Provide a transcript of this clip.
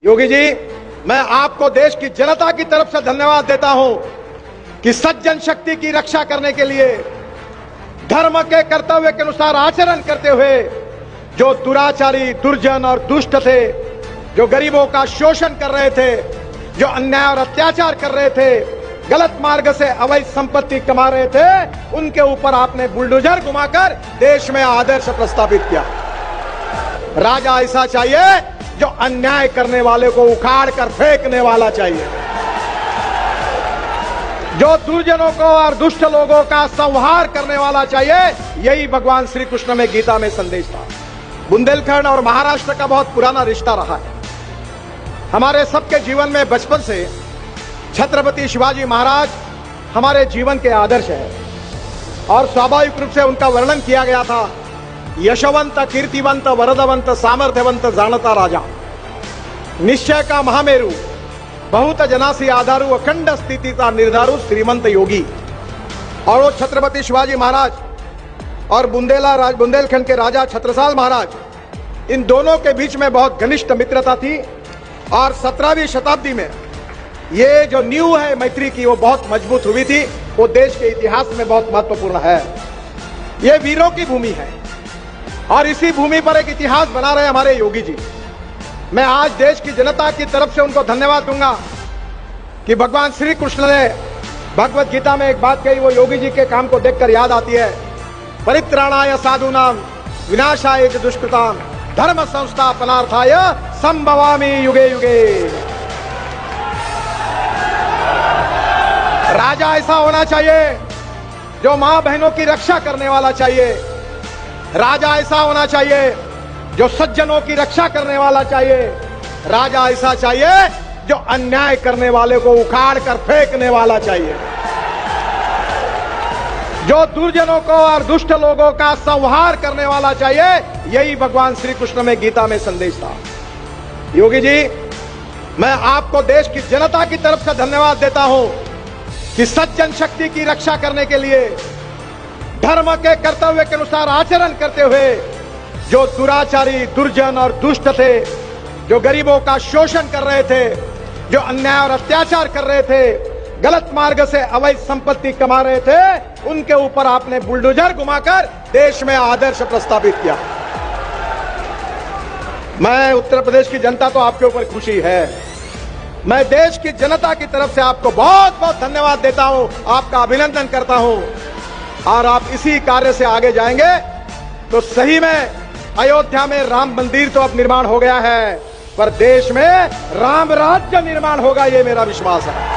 योगी जी, मैं आपको देश की जनता की तरफ से धन्यवाद देता हूं कि सज्जन शक्ति की रक्षा करने के लिए धर्म के कर्तव्य के अनुसार आचरण करते हुए जो दुराचारी, दुर्जन और दुष्ट थे, जो गरीबों का शोषण कर रहे थे, जो अन्याय और अत्याचार कर रहे थे, गलत मार्ग से अवैध संपत्ति कमा रहे थे, उनके ऊपर आपने बुलडोजर घुमाकर देश में आदर्श प्रस्तावित किया। राजा ऐसा चाहिए जो अन्याय करने वाले को उखाड़ कर फेंकने वाला चाहिए, जो दुर्जनों को और दुष्ट लोगों का संहार करने वाला चाहिए। यही भगवान श्री कृष्ण में गीता में संदेश था। बुंदेलखंड और महाराष्ट्र का बहुत पुराना रिश्ता रहा है। हमारे सबके जीवन में बचपन से छत्रपति शिवाजी महाराज हमारे जीवन के आदर्श है और स्वाभाविक रूप से उनका वर्णन किया गया था। यशवंत, कीर्तिवंत, वरदवंत, सामर्थ्यवंत, जानता राजा, निश्चय का महामेरु, बहुत जनासी आधारु, अखंड स्थिति का निर्धारु, श्रीमंत योगी। और वो छत्रपति शिवाजी महाराज और बुंदेलखंड के राजा छत्रसाल महाराज, इन दोनों के बीच में बहुत घनिष्ठ मित्रता थी और 17वीं शताब्दी में ये जो नींव है मैत्री की, वो बहुत मजबूत हुई थी। वो देश के इतिहास में बहुत महत्वपूर्ण है। ये वीरों की भूमि है और इसी भूमि पर एक इतिहास बना रहे हमारे योगी जी। मैं आज देश की जनता की तरफ से उनको धन्यवाद दूंगा कि भगवान श्री कृष्ण ने भगवत गीता में एक बात कही, वो योगी जी के काम को देखकर याद आती है। परित्राणाय साधूनां विनाशाय च दुष्कृतां धर्म संस्थापनार्थाय संभवामि युगे युगे। राजा ऐसा होना चाहिए जो मां बहनों की रक्षा करने वाला चाहिए। राजा ऐसा होना चाहिए जो सज्जनों की रक्षा करने वाला चाहिए। राजा ऐसा चाहिए जो अन्याय करने वाले को उखाड़ कर फेंकने वाला चाहिए, जो दुर्जनों को और दुष्ट लोगों का संहार करने वाला चाहिए। यही भगवान श्री कृष्ण में गीता में संदेश था। योगी जी, मैं आपको देश की जनता की तरफ से धन्यवाद देता हूं कि सज्जन शक्ति की रक्षा करने के लिए धर्म के कर्तव्य के अनुसार आचरण करते हुए जो दुराचारी, दुर्जन और दुष्ट थे, जो गरीबों का शोषण कर रहे थे, जो अन्याय और अत्याचार कर रहे थे, गलत मार्ग से अवैध संपत्ति कमा रहे थे, उनके ऊपर आपने बुलडोजर घुमाकर देश में आदर्श प्रस्तावित किया। मैं उत्तर प्रदेश की जनता तो आपके ऊपर खुशी है। मैं देश की जनता की तरफ से आपको बहुत बहुत धन्यवाद देता हूं, आपका अभिनंदन करता हूं। और आप इसी कार्य से आगे जाएंगे तो सही में अयोध्या में राम मंदिर तो अब निर्माण हो गया है, पर देश में राम राज्य निर्माण होगा, ये मेरा विश्वास है।